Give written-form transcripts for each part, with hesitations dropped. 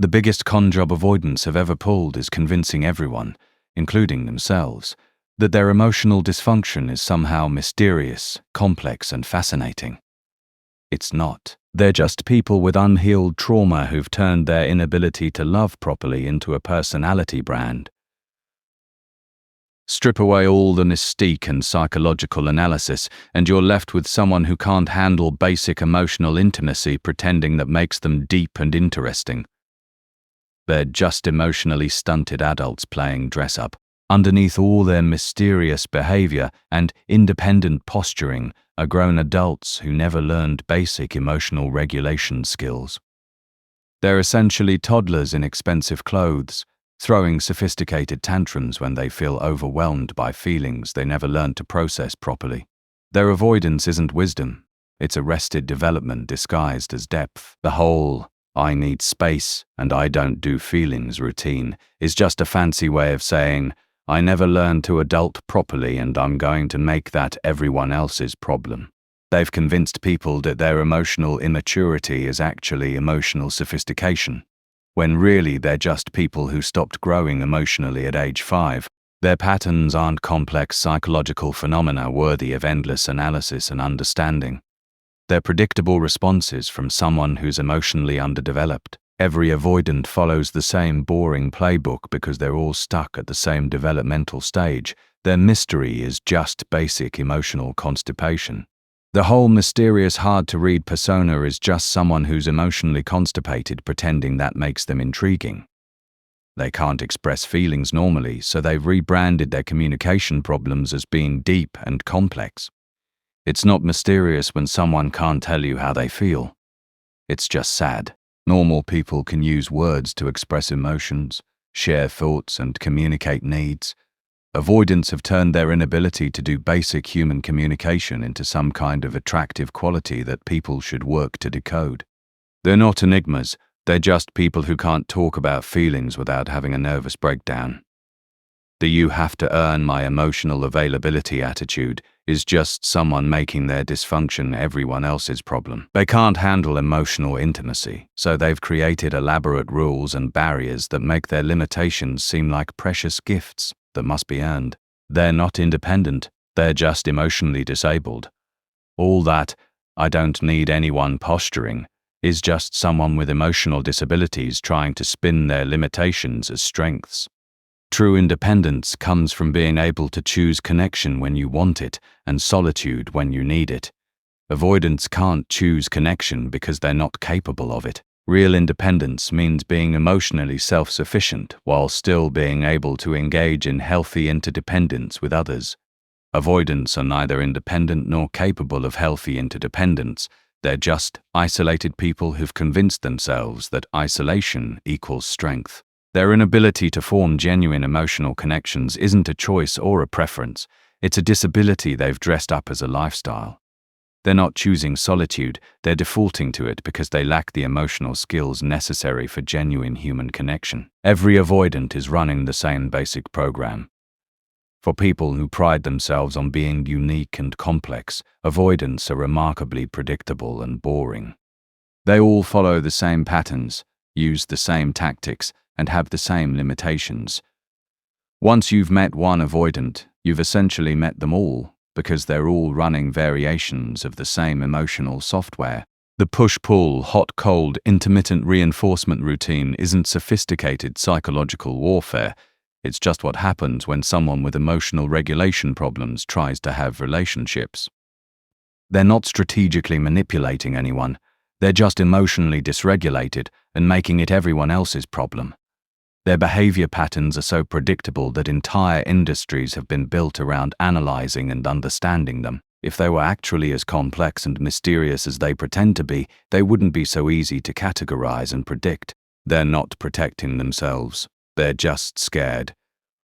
The biggest con job avoidants have ever pulled is convincing everyone, including themselves, that their emotional dysfunction is somehow mysterious, complex, and fascinating. It's not. They're just people with unhealed trauma who've turned their inability to love properly into a personality brand. Strip away all the mystique and psychological analysis, and you're left with someone who can't handle basic emotional intimacy, pretending that makes them deep and interesting. They're just emotionally stunted adults playing dress-up. Underneath all their mysterious behavior and independent posturing are grown adults who never learned basic emotional regulation skills. They're essentially toddlers in expensive clothes, throwing sophisticated tantrums when they feel overwhelmed by feelings they never learned to process properly. Their avoidance isn't wisdom, it's arrested development disguised as depth. The whole "I need space and I don't do feelings" routine is just a fancy way of saying, "I never learned to adult properly and I'm going to make that everyone else's problem." They've convinced people that their emotional immaturity is actually emotional sophistication, when really they're just people who stopped growing emotionally at age 5. Their patterns aren't complex psychological phenomena worthy of endless analysis and understanding. They're predictable responses from someone who's emotionally underdeveloped. Every avoidant follows the same boring playbook because they're all stuck at the same developmental stage. Their mystery is just basic emotional constipation. The whole mysterious, hard-to-read persona is just someone who's emotionally constipated, pretending that makes them intriguing. They can't express feelings normally, so they've rebranded their communication problems as being deep and complex. It's not mysterious when someone can't tell you how they feel. It's just sad. Normal people can use words to express emotions, share thoughts, and communicate needs. Avoidants have turned their inability to do basic human communication into some kind of attractive quality that people should work to decode. They're not enigmas, they're just people who can't talk about feelings without having a nervous breakdown. The "you have to earn my emotional availability" attitude is just someone making their dysfunction everyone else's problem. They can't handle emotional intimacy, so they've created elaborate rules and barriers that make their limitations seem like precious gifts that must be earned. They're not independent, they're just emotionally disabled. All that "I don't need anyone" posturing is just someone with emotional disabilities trying to spin their limitations as strengths. True independence comes from being able to choose connection when you want it and solitude when you need it. Avoidants can't choose connection because they're not capable of it. Real independence means being emotionally self-sufficient while still being able to engage in healthy interdependence with others. Avoidants are neither independent nor capable of healthy interdependence. They're just isolated people who've convinced themselves that isolation equals strength. Their inability to form genuine emotional connections isn't a choice or a preference, it's a disability they've dressed up as a lifestyle. They're not choosing solitude, they're defaulting to it because they lack the emotional skills necessary for genuine human connection. Every avoidant is running the same basic program. For people who pride themselves on being unique and complex, avoidants are remarkably predictable and boring. They all follow the same patterns, use the same tactics, and have the same limitations. Once you've met one avoidant, you've essentially met them all, because they're all running variations of the same emotional software. The push-pull, hot-cold, intermittent reinforcement routine isn't sophisticated psychological warfare. It's just what happens when someone with emotional regulation problems tries to have relationships. They're not strategically manipulating anyone. They're just emotionally dysregulated and making it everyone else's problem. Their behavior patterns are so predictable that entire industries have been built around analyzing and understanding them. If they were actually as complex and mysterious as they pretend to be, they wouldn't be so easy to categorize and predict. They're not protecting themselves. They're just scared.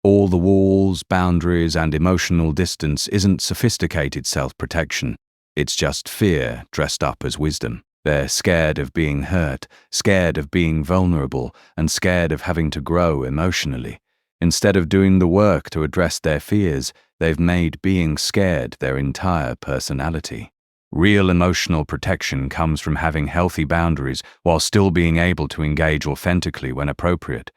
All the walls, boundaries, and emotional distance isn't sophisticated self-protection. It's just fear dressed up as wisdom. They're scared of being hurt, scared of being vulnerable, and scared of having to grow emotionally. Instead of doing the work to address their fears, they've made being scared their entire personality. Real emotional protection comes from having healthy boundaries while still being able to engage authentically when appropriate.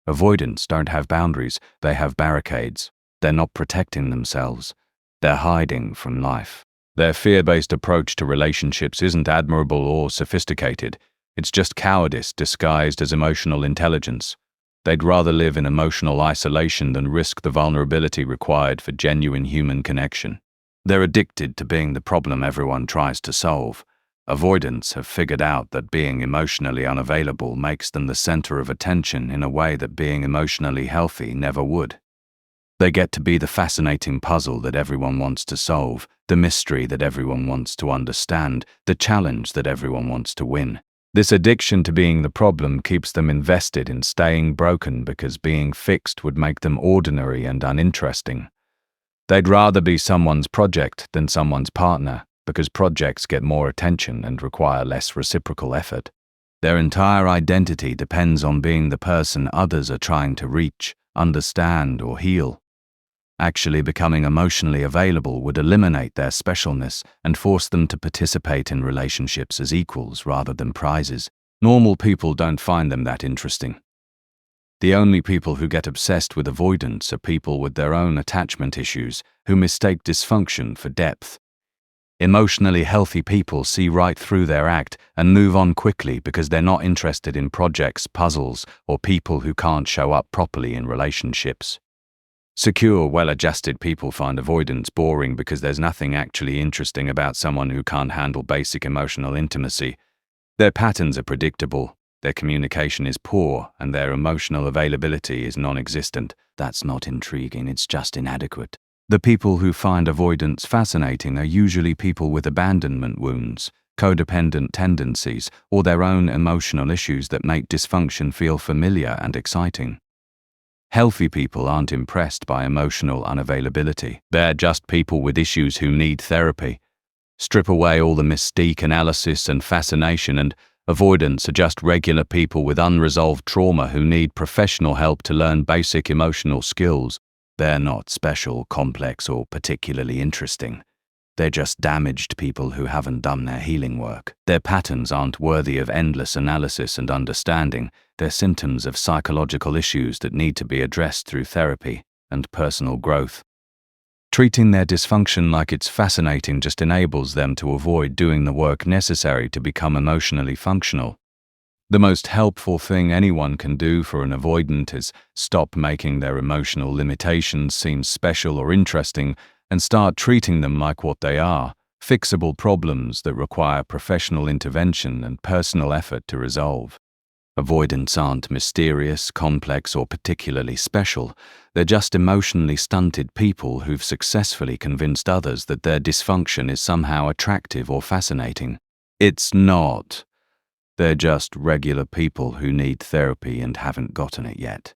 Avoidants don't have boundaries, they have barricades. They're not protecting themselves. They're hiding from life. Their fear-based approach to relationships isn't admirable or sophisticated. It's just cowardice disguised as emotional intelligence. They'd rather live in emotional isolation than risk the vulnerability required for genuine human connection. They're addicted to being the problem everyone tries to solve. Avoidants have figured out that being emotionally unavailable makes them the center of attention in a way that being emotionally healthy never would. They get to be the fascinating puzzle that everyone wants to solve, the mystery that everyone wants to understand, the challenge that everyone wants to win. This addiction to being the problem keeps them invested in staying broken because being fixed would make them ordinary and uninteresting. They'd rather be someone's project than someone's partner, because projects get more attention and require less reciprocal effort. Their entire identity depends on being the person others are trying to reach, understand, or heal. Actually becoming emotionally available would eliminate their specialness and force them to participate in relationships as equals rather than prizes. Normal people don't find them that interesting. The only people who get obsessed with avoidance are people with their own attachment issues who mistake dysfunction for depth. Emotionally healthy people see right through their act and move on quickly because they're not interested in projects, puzzles, or people who can't show up properly in relationships. Secure, well-adjusted people find avoidance boring because there's nothing actually interesting about someone who can't handle basic emotional intimacy. Their patterns are predictable. Their communication is poor, and their emotional availability is non-existent. That's not intriguing, it's just inadequate. The people who find avoidance fascinating are usually people with abandonment wounds, codependent tendencies, or their own emotional issues that make dysfunction feel familiar and exciting. Healthy people aren't impressed by emotional unavailability. They're just people with issues who need therapy. Strip away all the mystique, analysis, and fascination, and avoidants are just regular people with unresolved trauma who need professional help to learn basic emotional skills. They're not special, complex, or particularly interesting. They're just damaged people who haven't done their healing work. Their patterns aren't worthy of endless analysis and understanding. They're symptoms of psychological issues that need to be addressed through therapy and personal growth. Treating their dysfunction like it's fascinating just enables them to avoid doing the work necessary to become emotionally functional. The most helpful thing anyone can do for an avoidant is stop making their emotional limitations seem special or interesting and start treating them like what they are, fixable problems that require professional intervention and personal effort to resolve. Avoidants aren't mysterious, complex, or particularly special. They're just emotionally stunted people who've successfully convinced others that their dysfunction is somehow attractive or fascinating. It's not. They're just regular people who need therapy and haven't gotten it yet.